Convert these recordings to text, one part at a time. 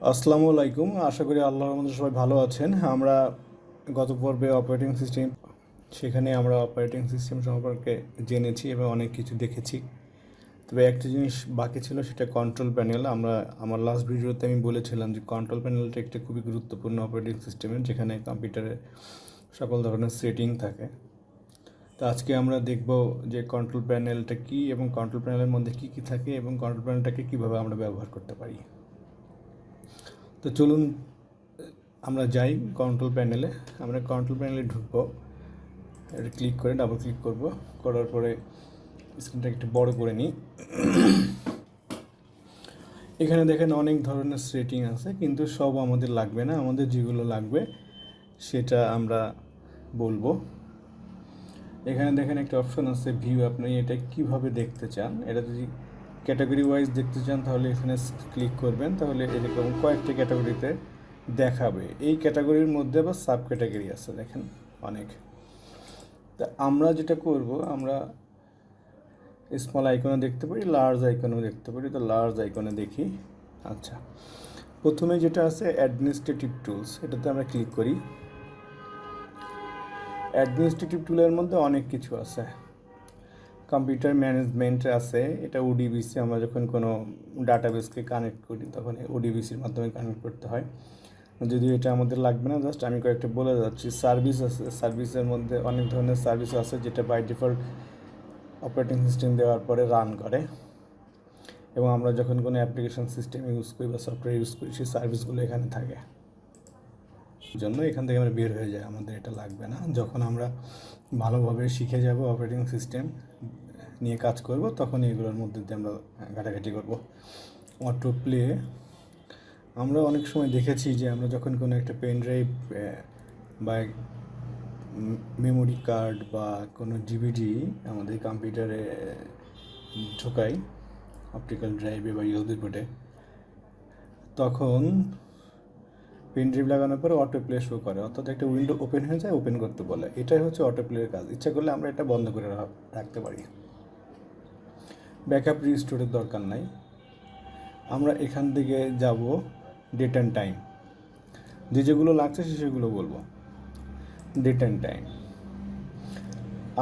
আসসালামু আলাইকুম। আশা করি আল্লাহর রহমতে সবাই ভালো আছেন। আমরা গত পর্বে অপারেটিং সিস্টেম, সেখানে আমরা অপারেটিং সিস্টেম সম্পর্কে জেনেছি এবং অনেক কিছু দেখেছি। তবে একটা জিনিস বাকি ছিল, সেটা কন্ট্রোল প্যানেল। আমার লাস্ট ভিডিওতে আমি বলেছিলাম যে কন্ট্রোল প্যানেলটা একটা খুবই গুরুত্বপূর্ণ অপারেটিং সিস্টেমের, যেখানে কম্পিউটারে সকল ধরনের সেটিং থাকে। তো আজকে আমরা দেখব যে কন্ট্রোল প্যানেলটা কী এবং কন্ট্রোল প্যানেলের মধ্যে কী কী থাকে এবং কন্ট্রোল প্যানেলটাকে কীভাবে আমরা ব্যবহার করতে পারি। তো চলুন আমরা যাই কন্ট্রোল প্যানেলে। আমরা কন্ট্রোল প্যানেলে ঢুকবো, এটা ক্লিক করে ডাবল ক্লিক করব, করার পরে স্ক্রিনটা একটু বড় করে নিই। এখানে দেখেন অনেক ধরনের সেটিং আছে, কিন্তু সব আমাদের লাগবে না। আমাদের যেগুলো লাগবে সেটা আমরা বলবো। এখানে দেখেন একটা অপশন আছে ভিউ, আপনি এটা কিভাবে দেখতে চান। এটা যদি ক্যাটাগরি ওয়াইজ দেখতে চান তাহলে এখানে ক্লিক করবেন, তাহলে এরকম কয়েকটি ক্যাটাগরিতে দেখাবে। এই ক্যাটাগরির মধ্যে আবার সাব ক্যাটাগরি আছে, দেখেন অনেক। তা আমরা যেটা করব, আমরা স্মল আইকনে দেখতে পারি, লার্জ আইকনেও দেখতে পারি। তো লার্জ আইকনে দেখি। আচ্ছা, প্রথমে যেটা আছে অ্যাডমিনিস্ট্রেটিভ টুলস, এটাতে আমরা ক্লিক করি। অ্যাডমিনিস্ট্রেটিভ টুলের মধ্যে অনেক কিছু আছে। কম্পিউটার ম্যানেজমেন্ট আছে, এটা ওডিবিসি। আমরা যখন কোনো ডাটাবেসকে কানেক্ট করি তখন ওডিবিসির মাধ্যমে কানেক্ট করতে হয়। যদিও এটা আমাদের লাগবে না, জাস্ট আমি কয়েকটা বলে যাচ্ছি। সার্ভিস আছে, সার্ভিসের মধ্যে অনেক ধরনের সার্ভিস আছে যেটা বাই ডিফল্ট অপারেটিং সিস্টেম দেওয়ার পরে রান করে, এবং আমরা যখন কোনো অ্যাপ্লিকেশন সিস্টেম ইউজ করি বা সফটওয়্যার ইউজ করি সেই সার্ভিসগুলো এখানে থাকে। জন্য এখান থেকে আমরা বের হয়ে যায়, আমাদের এটা লাগবে না। যখন আমরা ভালোভাবে শিখে যাব অপারেটিং সিস্টেম নিয়ে কাজ করব, তখন এগুলোর মধ্যে দিয়ে আমরা ঘাটাঘাটি করব। অটো প্লে, আমরা অনেক সময় দেখেছি যে আমরা যখন কোনো একটা পেন ড্রাইভ বা মেমোরি কার্ড বা কোনো ডিভিডি আমাদের কম্পিউটারে ঢোকাই, অপটিক্যাল ড্রাইভে বা ইউএসবি পোর্টে, তখন পেন ড্রাইভ লাগানোর পরে অটো প্লে শো করে, অর্থাৎ একটা উইন্ডো ওপেন হয়ে যায়, ওপেন করতে বলে। এটাই হচ্ছে অটো প্লের কাজ। ইচ্ছা করলে আমরা এটা বন্ধ করে রাখতে পারি। ব্যাকআপ রিস্টোরের দরকার নাই। আমরা এখান থেকে যাব ডেট অ্যান্ড টাইম, যেগুলো লাগছে সেগুলো বলবো। ডেট অ্যান্ড টাইম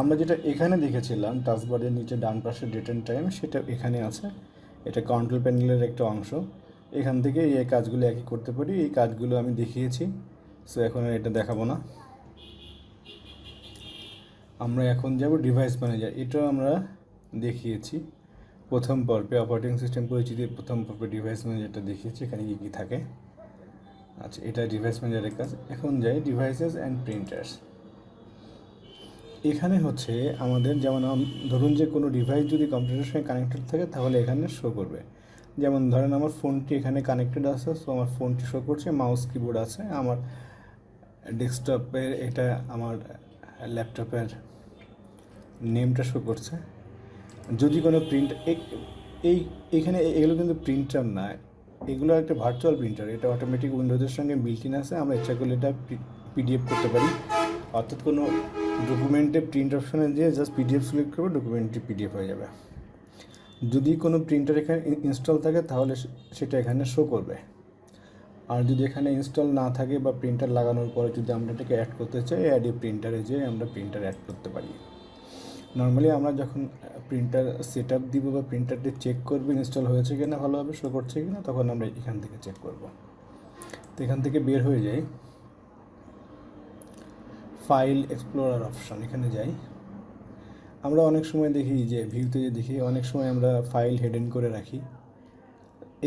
আমরা যেটা এখানে দেখেছিলাম টাচবারের নিচে ডান পাশে ডেট অ্যান্ড টাইম, সেটা এখানে আছে। এটা কন্ট্রোল প্যানেলের একটা অংশ। এখান থেকে এই কাজগুলো একই করতে পারি। এই কাজগুলো আমি দেখিয়েছি, সো এখন এটা দেখাবো না। আমরা এখন যাব ডিভাইস ম্যানেজার, এটাও আমরা দেখিয়েছি প্রথম পর্বে। অপারেটিং সিস্টেম পরিচিতির প্রথম পর্বে ডিভাইস ম্যানেজারটা দেখিয়েছি, এখানে কী কী থাকে। আচ্ছা, এটা ডিভাইস ম্যানেজারের কাজ। এখন যাই ডিভাইসেস অ্যান্ড প্রিন্টার্স। এখানে হচ্ছে আমাদের, যেমন ধরুন যে কোনো ডিভাইস যদি কম্পিউটারের সঙ্গে কানেক্টেড থাকে তাহলে এখানে শো করবে। যেমন ধরেন আমার ফোনটি এখানে কানেক্টেড আছে, সো আমার ফোনটি শো করছে। মাউস কিবোর্ড আছে আমার ডেস্কটপের, এটা আমার ল্যাপটপের নেমটা শো করছে। যদি কোনো প্রিন্ট এইখানে এগুলো কিন্তু প্রিন্টার না, এগুলো একটা ভার্চুয়াল প্রিন্টার। এটা অটোমেটিক উইন্ডোজের সঙ্গে বিল্ট ইন আছে। আমরা ইচ্ছা করলে এটা পিডিএফ করতে পারি, অর্থাৎ কোনো ডকুমেন্টে প্রিন্ট অপশানে যেয়ে জাস্ট পিডিএফ সিলেক্ট করবে, ডকুমেন্টটি পিডিএফ হয়ে যাবে। যদি কোনো প্রিন্টার এখানে ইনস্টল থাকে তাহলে সেটা এখানে শো করবে। আর যদি এখানে ইনস্টল না থাকে বা প্রিন্টার লাগানোর পরে যদি আমরা এটাকে অ্যাড করতে চাই, অ্যাড এ প্রিন্টারে যেয়ে আমরা প্রিন্টার অ্যাড করতে পারি। নর্মালি আমরা যখন প্রিন্টার সেট আপ দিব বা প্রিন্টারটি চেক করবো ইনস্টল হয়েছে কিনা, ভালোভাবে শো করছে কিনা, তখন আমরা এখান থেকে চেক করব। তো এখান থেকে বের হয়ে যাই, ফাইল এক্সপ্লোরার অপশন, এখানে যাই। আমরা অনেক সময় দেখি যে ভিউতে দেখি অনেক সময় আমরা ফাইল হেডেন করে রাখি,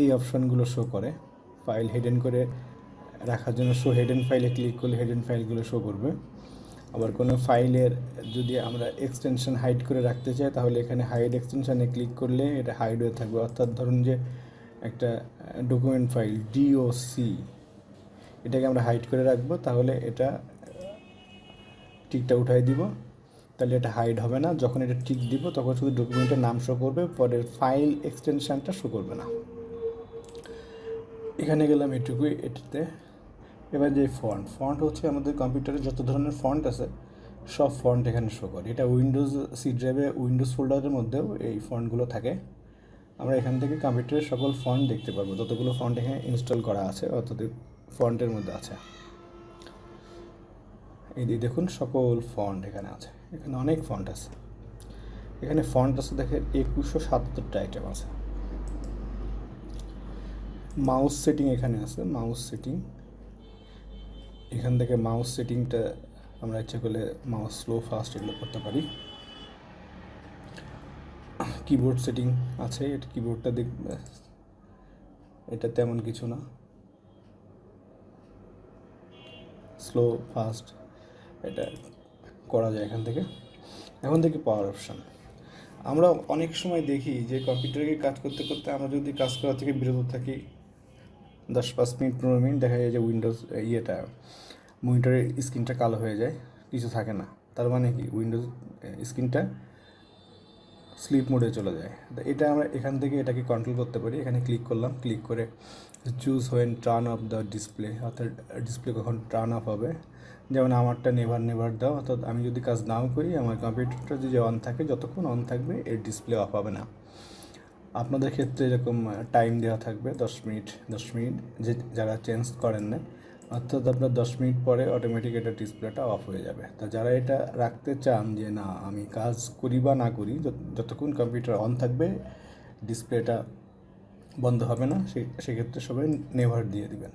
এই অপশানগুলো শো করে। ফাইল হেডেন করে রাখার জন্য শো হেডেন ফাইলে ক্লিক করলে হেডেন ফাইলগুলো শো করবে। আবার কোনো ফাইলের যদি আমরা এক্সটেনশন হাইড করে রাখতে চাই তাহলে এখানে হাইড এক্সটেনশানে ক্লিক করলে এটা হাইড হয়ে থাকবে। অর্থাৎ ধরুন যে একটা ডকুমেন্ট ফাইল ডিওসি, এটাকে আমরা হাইড করে রাখবো, তাহলে এটা টিকটা উঠাই দিব, তাহলে এটা হাইড হবে না। যখন এটা টিক দিব তখন শুধু ডকুমেন্টের নাম শো করবে, পরের ফাইল এক্সটেনশানটা শো করবে না। এখানে গেলাম এটুকুই এটাতে। এবার যে ফন্ট হচ্ছে আমাদের কম্পিউটারে যত ধরনের ফন্ট আছে সব ফন্ট এখানে শো করে। এটা উইন্ডোজ সি ড্রাইভে উইন্ডোজ ফোল্ডারের মধ্যেও এই ফন্টগুলো থাকে। আমরা এখান থেকে কম্পিউটারের সকল ফন্ট দেখতে পারবো, যতগুলো ফন্ট এখানে ইনস্টল করা আছে অতগুলো ফন্টের মধ্যে আছে। এই দিয়ে দেখুন সকল ফন্ট এখানে আছে, এখানে অনেক ফন্ট আছে। এখানে ফন্ট আছে দেখেন 2177টা আইটেম আছে। মাউস সেটিং এখানে আছে, মাউস সেটিং এখান থেকে মাউস সেটিংটা আমরা ইচ্ছা করলে মাউস স্লো ফাস্ট এগুলো করতে পারি। কিবোর্ড সেটিং আছে, এটা কিবোর্ডটা দেখবে, এটা তেমন কিছু না, স্লো ফাস্ট এটা করা যায় এখান থেকে। এখন থেকে পাওয়ার অপশান। আমরা অনেক সময় দেখি যে কম্পিউটারে কাজ করতে করতে আমরা যদি কাজ করা থেকে বিরত থাকি 10-5 মিনিট 15 মিনিট, দেখা যায় যে উইন্ডোজ মনিটরের স্ক্রিনটা কালো হয়ে যায়, কিছু থাকে না। তার মানে কি উইন্ডোজ স্ক্রিনটা স্লিপ মোডে চলে যায়। তো এটা আমরা এখান থেকে এটাকে কন্ট্রোল করতে পারি। এখানে ক্লিক করলাম, ক্লিক করে choose when turn off the display, অর্থাৎ ডিসপ্লে কখন টার্ন অফ হবে। যেমন আমারটা নেভার দাও, অর্থাৎ আমি যদি কাজ নাও করি আমার কম্পিউটারটা যদি অন থাকে, যতক্ষণ অন থাকবে এর ডিসপ্লে অফ হবে না। আপনাদের ক্ষেত্রে এরকম টাইম দেওয়া থাকবে 10 মিনিট যে যারা চেঞ্জ করেন না, অর্থাৎ আপনার 10 মিনিট পরে অটোমেটিক এটা ডিসপ্লেটা অফ হয়ে যাবে। তা যারা এটা রাখতে চান যে না আমি কাজ করি বা না করি যতক্ষণ কম্পিউটার অন থাকবে ডিসপ্লেটা বন্ধ হবে না, সেক্ষেত্রে সবাই নেভার দিয়ে দিবেন,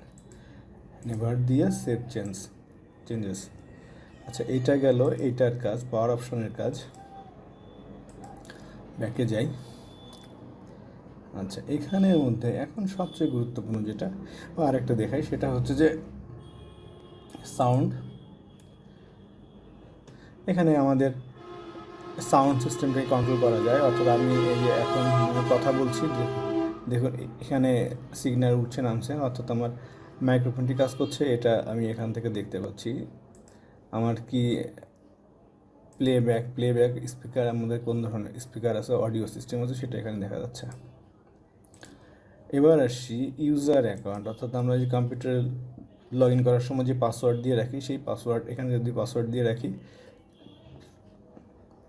নেভার দিয়ে সেভ চেঞ্জেস। আচ্ছা এইটা গেল এইটার কাজ, পাওয়ার অপশনের কাজ। ব্যাকে যাই। আচ্ছা এখানের মধ্যে এখন সবচেয়ে গুরুত্বপূর্ণ যেটা আরেকটা দেখাই, সেটা হচ্ছে যে সাউন্ড। এখানে আমাদের সাউন্ড সিস্টেমটাকে কন্ট্রোল করা যায়, অর্থাৎ আমি এই যে এখন কথা বলছি, দেখুন এখানে সিগন্যাল উঠছে নামছে, অর্থাৎ আমার মাইক্রোফোনটি কাজ করছে, এটা আমি এখান থেকে দেখতে পাচ্ছি। আমার কি প্লেব্যাক স্পিকার, আমাদের কোন ধরনের স্পিকার আছে, অডিও সিস্টেম আছে, সেটা এখানে দেখা যাচ্ছে। এবার আসি ইউজার অ্যাকাউন্ট, অর্থাৎ আমরা যে কম্পিউটারে লগ ইন করার সময় যে পাসওয়ার্ড দিয়ে রাখি, সেই পাসওয়ার্ড এখানে যদি পাসওয়ার্ড দিয়ে রাখি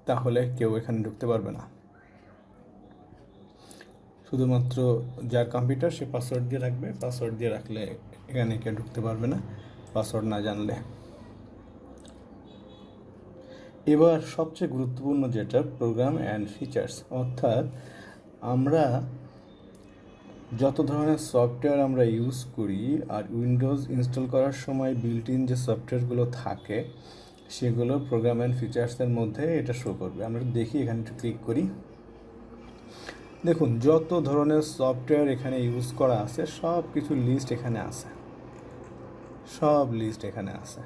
তাহলে কেউ এখানে ঢুকতে পারবে না। শুধুমাত্র যার কম্পিউটার সে পাসওয়ার্ড দিয়ে রাখবে, পাসওয়ার্ড দিয়ে রাখলে এখানে কেউ ঢুকতে পারবে না পাসওয়ার্ড না জানলে। এবার সবচেয়ে গুরুত্বপূর্ণ যেটা প্রোগ্রাম অ্যান্ড ফিচার্স, অর্থাৎ আমরা যত ধরনের সফটওয়্যার আমরা ইউজ করি আর উইন্ডোজ ইনস্টল করার সময় বিল্ট ইন যে সফটওয়্যারগুলো থাকে সেগুলো প্রোগ্রাম অ্যান্ড ফিচার্সের মধ্যে এটা শো করবে। আমরা দেখি এখানে একটু ক্লিক করি, দেখুন যত ধরনের সফটওয়্যার এখানে ইউজ করা আছে সব কিছু লিস্ট এখানে আছে, সব লিস্ট এখানে আছে।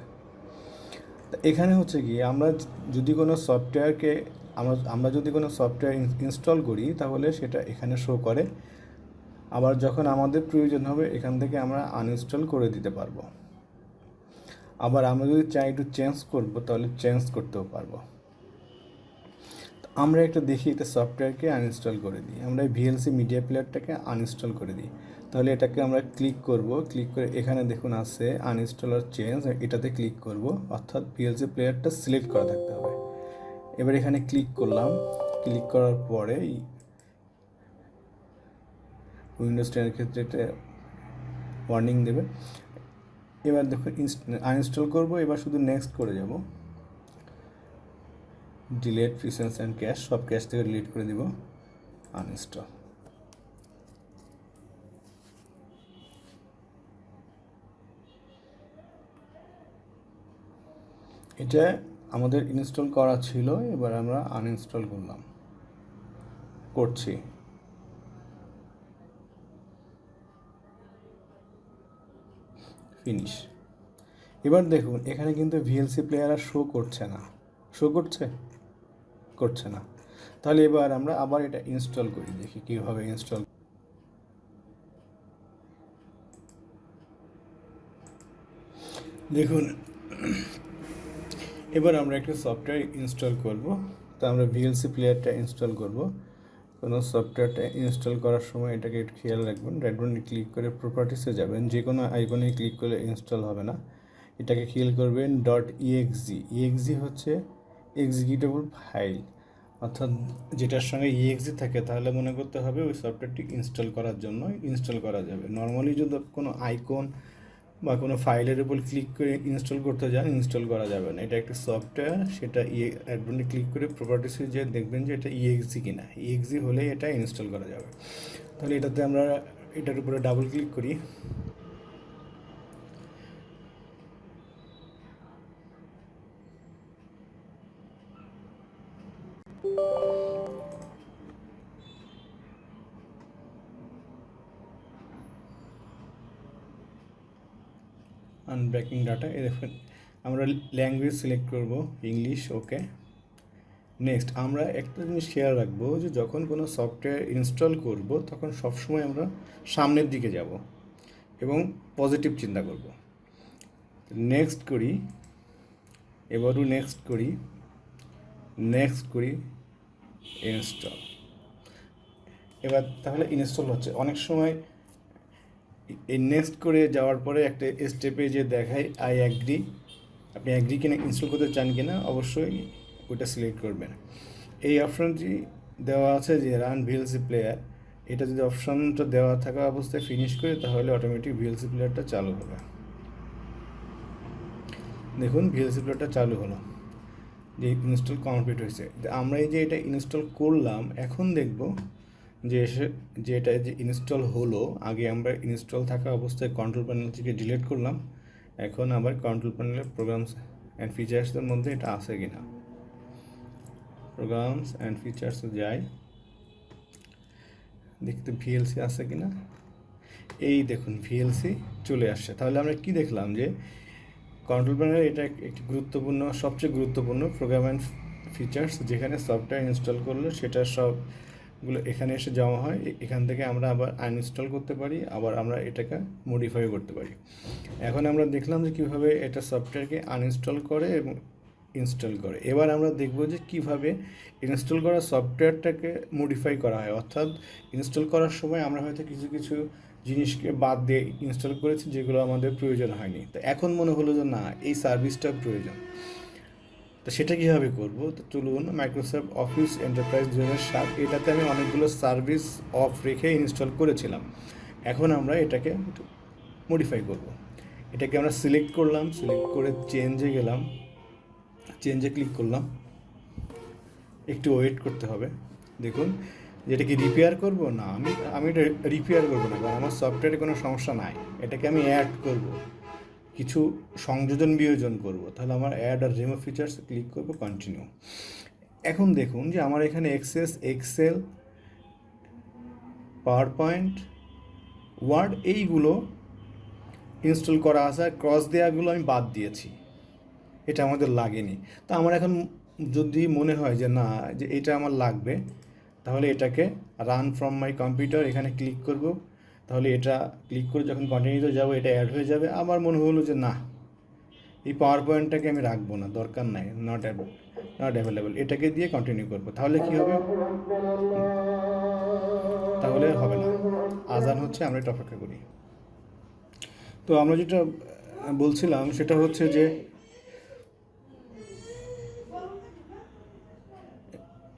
এখানে হচ্ছে কি আমরা যদি কোনো সফটওয়্যারকে আমরা যদি কোনো সফটওয়্যার ইনস্টল করি তাহলে সেটা এখানে শো করে, আবার যখন আমাদের প্রয়োজন হবে এখান থেকে আমরা আনইনস্টল করে দিতে পারবো। আবার আমরা যদি চাই একটু চেঞ্জ করবো তাহলে চেঞ্জ করতেও পারবো। আমরা একটা দেখি একটা সফটওয়্যারকে আনইনস্টল করে দিই, আমরা ভিএলসি মিডিয়া প্লেয়ারটাকে আনইনস্টল করে দিই। তাহলে এটাকে আমরা ক্লিক করব, ক্লিক করে এখানে দেখুন আছে আনইনস্টল আর চেঞ্জ, এটাতে ক্লিক করব, অর্থাৎ ভিএলসি প্লেয়ারটা সিলেক্ট করা থাকতে হবে। এবার এখানে ক্লিক করলাম, ক্লিক করার পরে উইন্ডোজ 10-এর ক্ষেত্রে এটা ওয়ার্নিং দেবে। এবার দেখুন আনইনস্টল করব, এবার শুধু নেক্সট করে যাব, ডিলেট রিসেন্স অ্যান্ড ক্যাশ, সব ক্যাশ থেকে ডিলিট করে দিব, আনইনস্টল। এটা আমাদের ইনস্টল করা ছিল, এবার আমরা আনইনস্টল করছি। ফিনিশ। এবার দেখুন এখানে কিন্তু ভিএলসি প্লেয়ার আর শো করছে না, শো করছে না। তাহলে এবার আমরা আবার এটা ইনস্টল করি, দেখি কীভাবে ইনস্টল। দেখুন এবার আমরা একটা সফটওয়্যার ইনস্টল করব, তো আমরা ভিএলসি প্লেয়ারটা ইনস্টল করব। কোনো সফটওয়্যারটা ইনস্টল করার সময় এটাকে একটু খেয়াল রাখবেন, রাইট বাটনে ক্লিক করে প্রপার্টিসে যাবেন, যে কোনো আইকনে ক্লিক করলে ইনস্টল হবে না, এটাকে খেয়াল করবেন .exe হচ্ছে এক্সিকিউটেবল ফাইল, অর্থাৎ যেটার সঙ্গে ইএক্সি থাকে তাহলে মনে করতে হবে ওই সফটওয়্যারটি ইনস্টল করার জন্য ইনস্টল করা যাবে। নর্মালি যদি কোনো আইকন বা কোনো ফাইলের উপর ক্লিক করে ইনস্টল করতে যান, ইনস্টল করা যাবে না। এটা একটা সফটওয়্যার, সেটা অ্যাডভান্সে ক্লিক করে প্রপার্টিসে যে দেখবেন যে এটা ইএক্সি কিনা, ইএক্সি হলেই এটা ইনস্টল করা যাবে। তাহলে এটাতে আমরা এটার উপরে ডাবল ক্লিক করি। আনব্রেকিং ডাটা, এই দেখুন আমরা ল্যাঙ্গুয়েজ সিলেক্ট করব ইংলিশ, ওকে। নেক্সট আমরা একটা জিনিস খেয়াল রাখবো যে যখন কোনো সফটওয়্যার ইনস্টল করব তখন সবসময় আমরা সামনের দিকে যাব এবং পজিটিভ চিন্তা করব। নেক্সট করি, এবারও নেক্সট করি, নেক্সট করি, ইনস্টল। এবার তাহলে ইনস্টল হচ্ছে। অনেক সময় এই নেক্সট করে যাওয়ার পরে একটা স্টেপে যে দেখায় আই অ্যাগ্রি, আপনি অ্যাগ্রি কিনা ইনস্টল করতে চান কিনা অবশ্যই ওটা সিলেক্ট করবেন। এই অপশনটি দেওয়া আছে যে রান ভিএলসি প্লেয়ার, এটা যদি অপশনটা দেওয়া থাকা অবস্থায় ফিনিশ করে তাহলে অটোমেটিক ভিএলসি প্লেয়ারটা চালু হবে। দেখুন ভিএলসি প্লেয়ারটা চালু হলো, যে ইনস্টল কমপ্লিট হয়েছে। আমরা এই যে এটা ইনস্টল করলাম, এখন দেখব যে এটা যে ইনস্টল হলো, আগে আমরা ইনস্টল থাকা অবস্থায় কন্ট্রোল প্যানেল থেকে ডিলিট করলাম, এখন আবার কন্ট্রোল প্যানেলের প্রোগ্রামস অ্যান্ড ফিচার্সের মধ্যে এটা আছে কিনা, প্রোগ্রামস অ্যান্ড ফিচার্সে যাই, দেখতে ভিএলসি আছে কিনা। এই দেখুন ভিএলসি চলে আসছে। তাহলে আমরা কি দেখলাম যে কন্ট্রোল প্যানেল এটা একটি গুরুত্বপূর্ণ, সবচেয়ে গুরুত্বপূর্ণ প্রোগ্রাম অ্যান্ড ফিচার্স, যেখানে সফটওয়্যার ইনস্টল করলে সেটা সবগুলো এখানে এসে জমা হয়। এখান থেকে আমরা আবার আনইনস্টল করতে পারি, আবার আমরা এটাকে মডিফাই করতে পারি। এখন আমরা দেখলাম যে কীভাবে এটা সফটওয়্যারকে আনইনস্টল করে এবং ইনস্টল করে। এবার আমরা দেখব যে কীভাবে ইনস্টল করা সফটওয়্যারটাকে মডিফাই করা হয়। অর্থাৎ ইনস্টল করার সময় আমরা হয়তো কিছু কিছু জিনিসকে বাদ দিয়ে ইনস্টল করেছি যেগুলো আমাদের প্রয়োজন হয়নি, তো এখন মনে হলো যে না এই সার্ভিসটা প্রয়োজন, তো সেটা কীভাবে করব। তো চলুন মাইক্রোসফট অফিস এন্টারপ্রাইজ 2007, এটাতে আমি অনেকগুলো সার্ভিস অফ রেখে ইনস্টল করেছিলাম। এখন আমরা এটাকে মডিফাই করব। এটাকে আমরা সিলেক্ট করলাম, সিলেক্ট করে চেঞ্জে গেলাম, চেঞ্জে ক্লিক করলাম, একটু ওয়েট করতে হবে। দেখুন যেটা কি রিপেয়ার করব না, আমি এটা রিপেয়ার করবো না, কারণ আমার সফটওয়্যারে কোনো সমস্যা নাই। এটাকে আমি অ্যাড করব, কিছু সংযোজন বিয়োজন করব। তাহলে আমার অ্যাড আর রিমুভ ফিচার্স ক্লিক করব, কন্টিনিউ। এখন দেখুন যে আমার এখানে এক্সেল, পাওয়ার পয়েন্ট, ওয়ার্ড এইগুলো ইনস্টল করা আছে, আর ক্রস দেওয়াগুলো আমি বাদ দিয়েছি, এটা আমাদের লাগেনি। তো আমার এখন যদি মনে হয় যে না যে এটা আমার লাগবে, তাহলে এটাকে রান ফ্রম মাই কম্পিউটার এখানে ক্লিক করব। তাহলে এটা ক্লিক করে যখন কন্টিনিউতে যাব এটা অ্যাড হয়ে যাবে। আমার মনে হলো যে না এই পাওয়ার পয়েন্টটাকে আমি রাখবো না, দরকার নাই, নট অ্যাভেলেবল, এটাকে দিয়ে কন্টিনিউ করব। তাহলে কি হবে, তাহলে হবে না, আজান হচ্ছে, আমরা এটা অপেক্ষা করি। তো আমরা যেটা বলছিলাম সেটা হচ্ছে যে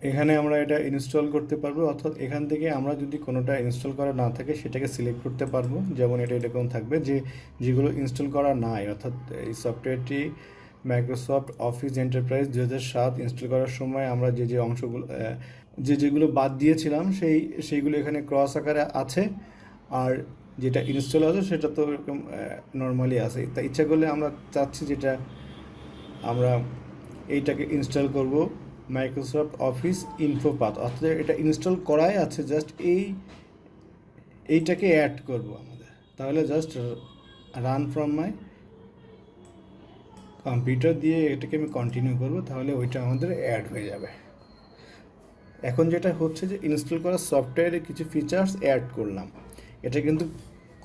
এখানে আমরা এটা ইনস্টল করতে পারবো, অর্থাৎ এখান থেকে আমরা যদি কোনোটা ইনস্টল করা না থাকে সেটাকে সিলেক্ট করতে পারবো। যেমন এটা এরকম থাকবে যে যেগুলো ইনস্টল করা নাই, অর্থাৎ এই সফটওয়্যারটি মাইক্রোসফট অফিস এন্টারপ্রাইজ 2007 ইনস্টল করার সময় আমরা যে অংশগুলো যেগুলো বাদ দিয়েছিলাম সেইগুলো এখানে ক্রস আকারে আছে, আর যেটা ইনস্টল আছে সেটা তো এরকম নর্মালি আছে। তা ইচ্ছা করলে আমরা চাচ্ছি যেটা আমরা এইটাকে ইনস্টল করব মাইক্রোসফট অফিস ইনফো পাথ, অর্থাৎ এটা ইনস্টল করাই আছে, জাস্ট এইটাকে অ্যাড করব আমাদের। তাহলে just run from my computer দিয়ে এটাকে আমি কন্টিনিউ করব, তাহলে ওইটা আমাদের অ্যাড হয়ে যাবে। এখন যেটা হচ্ছে যে ইনস্টল করা সফটওয়্যারে কিছু ফিচার্স অ্যাড করলাম, এটা কিন্তু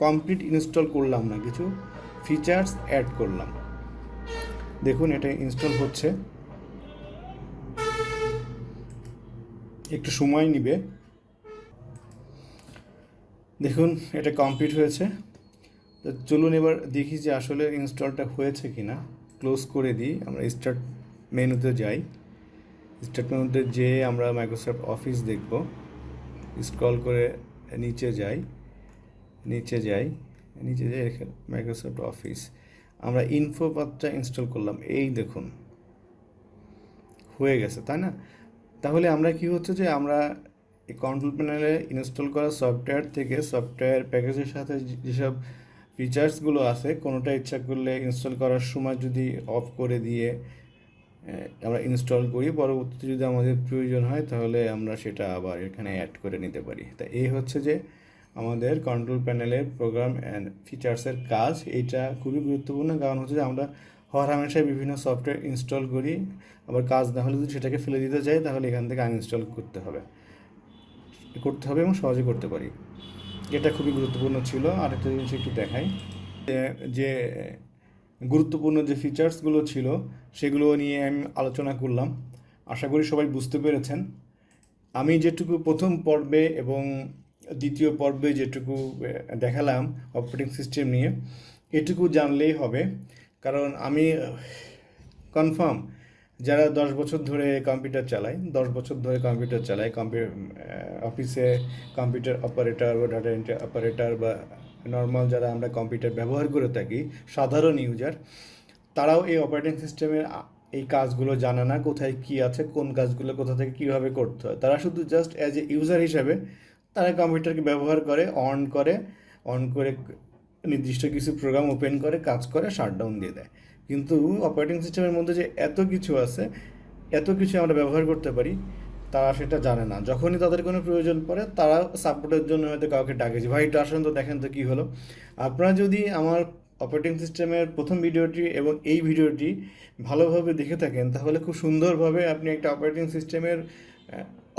কমপ্লিট ইনস্টল করলাম না, কিছু ফিচার্স অ্যাড করলাম। দেখুন এটা ইনস্টল হচ্ছে, একটু সময় নেবে। দেখুন এটা কমপ্লিট হয়েছে। তো চলুন এবার দেখি যে আসলে ইনস্টলটা হয়েছে কি না। ক্লোজ করে দিই, আমরা স্টার্ট মেনুতে যাই, স্টার্ট মেনুতে যে আমরা মাইক্রোসফট অফিস দেখব, স্ক্রল করে নিচে যাই, নিচে যাই মাইক্রোসফট অফিস। আমরা ইনফো পাথটা ইনস্টল করলাম, এই দেখুন হয়ে গেছে, তাই না? তাহলে আমরা কি হচ্ছে যে আমরা এই কন্ট্রোল প্যানেলে ইনস্টল করা সফটওয়্যার থেকে সফটওয়্যার প্যাকেজের সাথে যেসব ফিচার্সগুলো আছে কোনোটা ইচ্ছা করলে ইনস্টল করার সময় যদি অফ করে দিয়ে আমরা ইনস্টল করি, পরবর্তীতে যদি আমাদের প্রয়োজন হয় তাহলে আমরা সেটা আবার এখানে অ্যাড করে নিতে পারি। তা এই হচ্ছে যে আমাদের কন্ট্রোল প্যানেলের প্রোগ্রাম অ্যান্ড ফিচার্সের কাজ। এটা খুবই গুরুত্বপূর্ণ, কারণ হচ্ছে যে আমরা হরহামেশাই বিভিন্ন সফটওয়্যার ইনস্টল করি, আবার কাজ না হলে যদি সেটাকে ফেলে দিতে চাই তাহলে এখান থেকে আনইনস্টল করতে হবে এবং সহজে করতে পারি। এটা খুবই গুরুত্বপূর্ণ ছিল। আর একটা জিনিস একটু দেখাই, যে গুরুত্বপূর্ণ যে ফিচার্সগুলো ছিল সেগুলো নিয়ে আমি আলোচনা করলাম। আশা করি সবাই বুঝতে পেরেছেন। আমি যেটুকু প্রথম পর্বে এবং দ্বিতীয় পর্বে যেটুকু দেখালাম অপারেটিং সিস্টেম নিয়ে, এটুকু জানলেই হবে। কারণ আমি কনফার্ম যারা 10 বছর ধরে কম্পিউটার চালায়, অফিসে কম্পিউটার অপারেটর বা ডাটা এন্ট্রি অপারেটর বা নর্মাল যারা আমরা কম্পিউটার ব্যবহার করে থাকি, সাধারণ ইউজার, তারাও এই অপারেটিং সিস্টেমের এই কাজগুলো জানে না, কোথায় কী আছে, কোন কাজগুলো কোথা থেকে কীভাবে করতে হয়। তারা শুধু জাস্ট অ্যাজ এ ইউজার হিসাবে তারা কম্পিউটারকে ব্যবহার করে, অন করে নির্দিষ্ট কিছু প্রোগ্রাম ওপেন করে, কাজ করে, শাটডাউন দিয়ে দেয়। কিন্তু অপারেটিং সিস্টেমের মধ্যে যে এত কিছু আছে, এত কিছু আমরা ব্যবহার করতে পারি, তারা সেটা জানে না। যখনই তাদের কোনো প্রয়োজন পড়ে তারা সাপোর্টের জন্য হয়তো কাউকে ডাকে, যে ভাই একটু আসুন তো, দেখেন তো কী হলো। আপনারা যদি আমার অপারেটিং সিস্টেমের প্রথম ভিডিওটি এবং এই ভিডিওটি ভালোভাবে দেখে থাকেন তাহলে খুব সুন্দরভাবে আপনি একটা অপারেটিং সিস্টেমের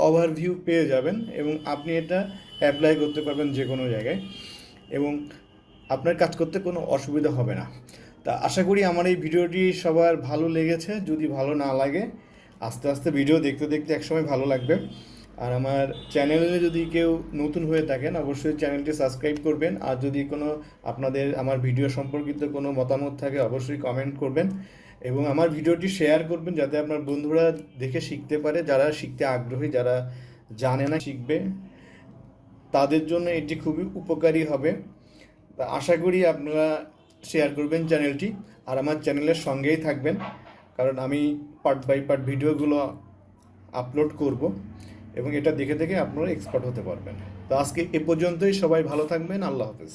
ওভারভিউ পেয়ে যাবেন এবং আপনি এটা অ্যাপ্লাই করতে পারবেন যে কোনো জায়গায়, এবং আপনার কাজ করতে কোনো অসুবিধা হবে না। তা আশা করি আমার এই ভিডিওটি সবার ভালো লেগেছে। যদি ভালো না লাগে, আস্তে আস্তে ভিডিও দেখতে দেখতে একসময় ভালো লাগবে। আর আমার চ্যানেলে যদি কেউ নতুন হয়ে থাকেন অবশ্যই চ্যানেলটি সাবস্ক্রাইব করবেন। আর যদি কোনো আপনাদের আমার ভিডিও সম্পর্কিত কোনো মতামত থাকে অবশ্যই কমেন্ট করবেন এবং আমার ভিডিওটি শেয়ার করবেন, যাতে আপনার বন্ধুরা দেখে শিখতে পারে। যারা শিখতে আগ্রহী, যারা জানে না শিখবে, তাদের জন্য এটি খুবই উপকারী হবে। তা আশা করি আপনারা শেয়ার করবেন চ্যানেলটি, আর আমার চ্যানেলের সঙ্গেই থাকবেন, কারণ আমি পার্ট বাই পার্ট ভিডিওগুলো আপলোড করব এবং এটা দেখে দেখে আপনারা এক্সপার্ট হতে পারবেন। তো আজকে এ পর্যন্তই। সবাই ভালো থাকবেন। আল্লাহ হাফেজ।